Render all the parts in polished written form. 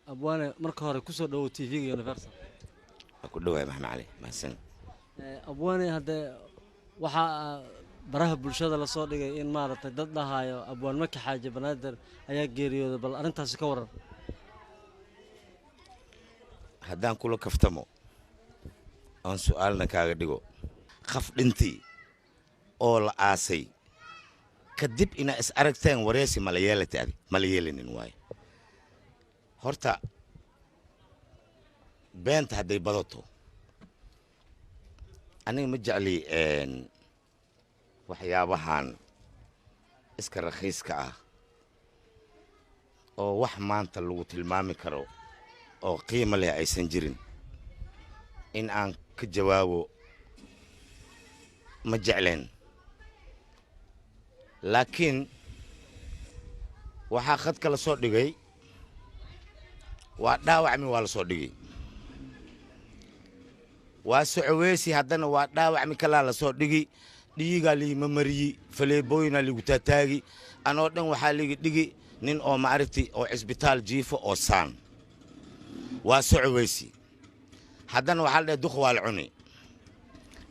abwaane marka hore kusoo dhawow TV-ga Universal. ku dhawaay maxamed cali mahadsan. abwaane hadee waxaa baraha bulshada la soo dhigay in maaragtay dad dhahayo abwaan Maki Xaaji Banaadir ayaa geeriyooday, bal arrintaasi ka waran. haddaan kula kaftamo aan su'aalna kaaga dhigo qaf dhintii oo la aasay kadib ina is aragteen wareesi ma la yeelanin waaye. horta beenta hadday badato aniga ma jecli waxyaabahan iska rakhiiska ah oo wax maanta lagu tilmaami karo oo qiimo leh aysan jirin in aan ka jawaabo ma jecleen. laakiin waxaa khadka la soo dhigay waa dhaawacmi waa la soo dhigay, waa socoweesi haddana waa dhaawacmi kalaa la soo dhigi, dhiigaa liima mariyi, faleebooyinaa ligu taataagi, anoo dhan waxaa liga dhigi nin oo maaragti oo cisbitaal jiifo oo saan. waa socoweesi haddana waxaa la dhahay duq waa la cuni,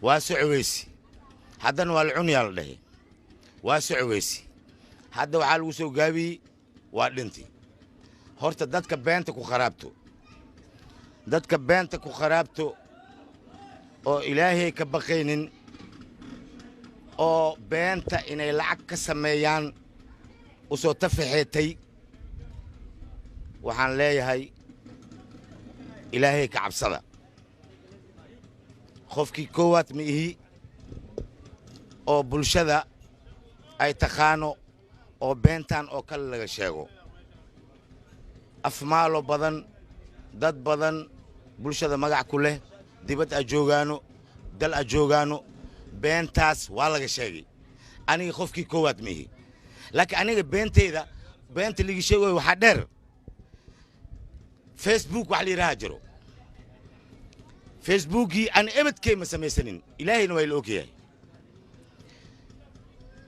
waa socoweesi haddana waa la cuniyaa la dhahay, waa socoweesi hadda waxaa lagu soo gaabiyey waa dhinti. horta dadka beenta ku kharaabto oo ilaahay ka baqaynin oo beenta inay lacag ka sameeyaan u soo tafaxeetay waxaan leeyahay ilaahay ka cabsada. qofkii koowaad ma ihi oo bulshada ay taqaano oo beentan oo kale laga sheego. afmaalo badan dad badan bulshada magac ku leh, dibad a joogaano dal a joogaano, beentaas waa laga sheegay. aniga qofkii koowaad ma ihi, laakiin aniga beenta ligi sheegayo waxaa dheer facebook wax la yidhaaha jiro. facebookii aan ebadkay ma samaysanin, ilaahayna waa ila ogyahay.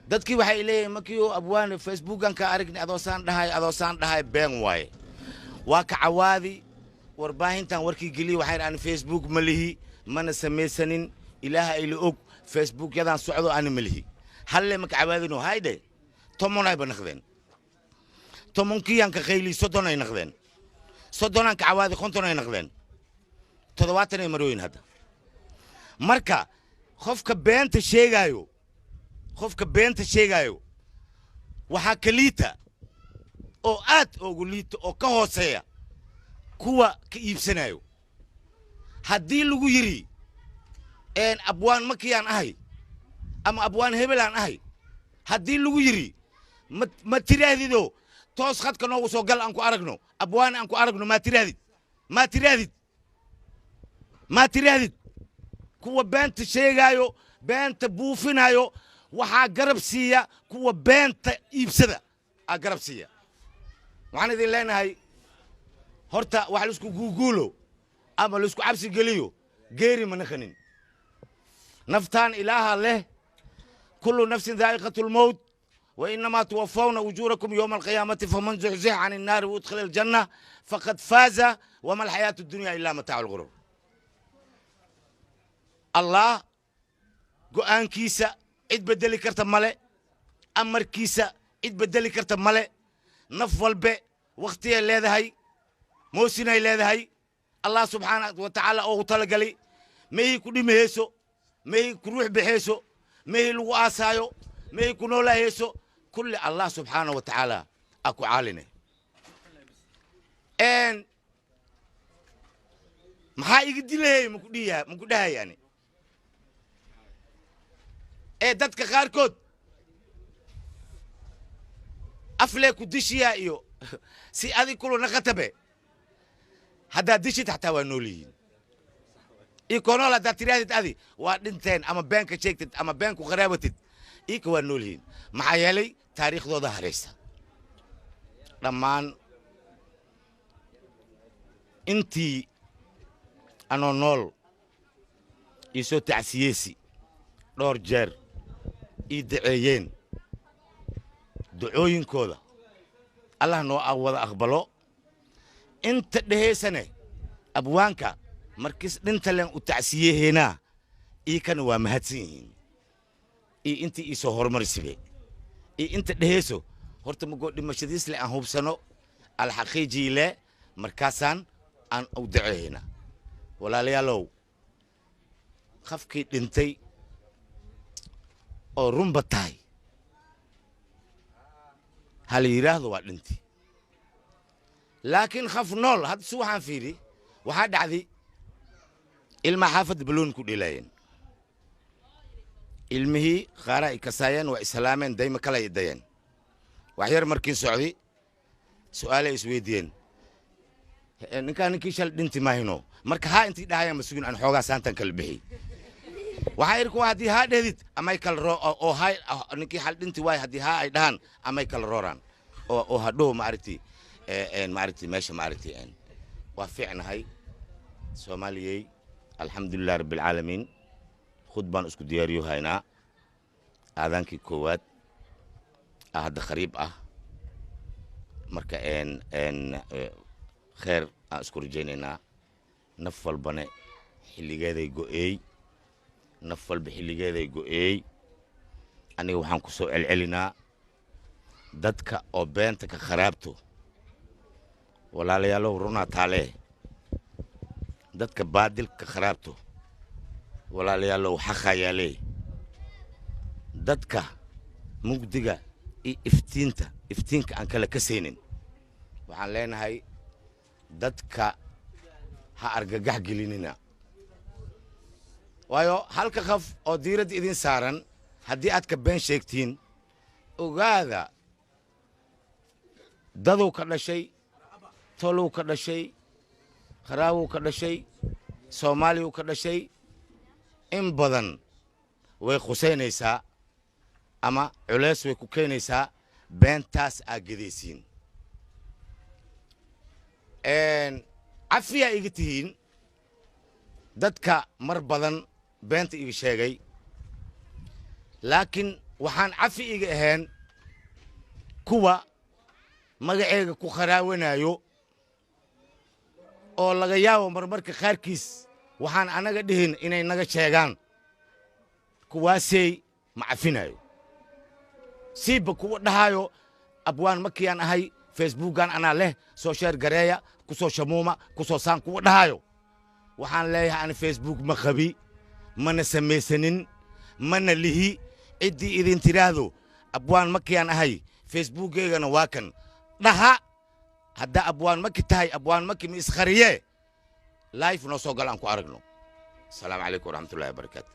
dadkii waxay leeyihiin markii uu abwaane facebookan ka aragni adoosaan dhahay been waaye. waa ka cawaadi warbaahintan warkii geliya waxay aan facebook ma lihi mana samaysanin, ilaaha ay la og facebookyadan socdo aan ma lihi. halle ma ka cawaadino hayde tomonay ba naqdeen, tomonkiyan ka qayli soddonay naqdeen, soddonan ka cawaadi kontonay naqdeen, 70 marooyin hadda. marka qofka beenta sheegayo waxaa ka liita oo aad ugu liita oo ka hooseeya kuwa ka iibsanayo. haddii lagu yiri abwaan makiyaan ahay ama abwaan hebelaan ahay, haddii lagu yiri ma tiraahdido toos khadka noogu soo gal aan ku aragno, abwaan aan ku aragno, ma tirahdid. kuwa beenta sheegayo beenta buufinayo waxaa garab siiya kuwa beenta iibsada aa garab siiya. waxaan idin leenahay horta wax laisku guuguulo ama laisku cabsi geliyo geeri ma naqanin. naftaan ilaaha leh, kullu nafsin daa'iqatul mawt wa innamaa tuwaffawna ujurakum yawma alqiyaamati faman zuxzixa ani nnaari waudkhila aljanna faqad faaza wama alxayaatu dunya ilaa mataacu lghurur. allah go'aankiisa cid bedeli karta male, amarkiisa cid bedeli karta male. naf walbe waqtiyay leedahay, moosinay leedahay. allah subxaanahu wa tacaala oo talagali meehi ku dhimahayso, meehi ku ruux baxayso, meehi lagu aasaayo, meehi ku noolahayso, kulli allah subxaanahu wa tacaala aa ku caaline. maxaa iga dilahey maku dhahayani dadka qaarkood aflee ku dishiyaa iyo si adig kulu naqatabe haddaad dishid xataa waa nool yihiin. iko nool haddaad tirahdid adi waa dhinteen ama been ka sheegtid ama been ku qaraabatid, ika waa nool yihiin. maxaa yeelay taariikhdooda haraysa. dhammaan intii anoo nool ii soo tacsiyeesi dhowr jeer ii daceeyeen, ducooyinkooda allah noo wada aqbalo. inta dheheysane abwaanka markis dhinta leen u tacsiyeheena ii kan waa mahadsan yihiin ii inta ii soo hormarisibe ii inta dheheyso horta mago dhimashadiis le aan hubsano alxaqiijii le markaasaan aan u daceehena walaalayaalow qafkii dhintay oo runba tahay hal yiraahdo waa dhinti laakiin khaf nool had suuxan fiiri waxaa dhacday ilma xaafad baloon ku dhilayeen ilmihii qaara ay kasaayeen waa islaameen dayma kala idayeen wax yar markii socday su'aal ay isweydiiyeen ninkii shal dhinti maahino marka ha intii dhahayaan masuulin aan xoogaa saantan kala bixi waxa irku hadii ha dheedid amay kala roo oo hay ninkii hal dhinti way hadii ha ay dhahan amay kala rooraan oo hadhow ma aragti meesha ma aragti waa fiicnahay Soomaaliyay alxamdulillaah rabbil caalamiin khudbaan isku diyaariyo haynaa aadaankii koowaad hadda qariib ah marka kheer aan isku rajaynaynaa naf walbane xilligeeday go'eey naf walba xilligeeday go'eey aniga waxaan ku soo celcelinaa dadka oo beenta ka kharaabto walaalayaalow runaa taalee dadka baadilka kharaabto walaalayaalow xaqaa yaalee dadka mugdiga iyo iftiinka aan kala kasaynin waxaan leenahay dadka ha argagax gelinina waayo halka qaf oo diirad idin saaran haddii aad ka been sheegtiin ogaada daduu ka dhashay toluu ka dhashay qaraawuu ka dhashay Soomaaliyuu ka dhashay in badan way qusaynaysaa ama culays way ku keenaysaa beentaas aad gedaysiin cafiya iga tihiin dadka mar badan beenta iga sheegay laakiin waxaan cafi iga ahayn kuwa magaceega ku kharaawanayo oo laga yaabo marmarka qaarkiis waxaan anaga dhihin inay naga sheegaan kuwaasay ma cafinayo siiba kuwa dhahayo abwaan makiyaan ahay facebookan anaa leh soo sheer gareeya ku soo shamuuma ku soo saan kuwa dhahayo waxaan leeyahay aan facebook ma qabi mana samaysanin mana lihi ciddii idin tiraahdo abwaan makiyaan ahay facebookeygana waa kan dhaha hadda abwaan maki tahay abwaan maki mi iskhariye live noo soo gal aan ku aragno. Assalamu alaykum wa rahmatullahi wa barakatuh.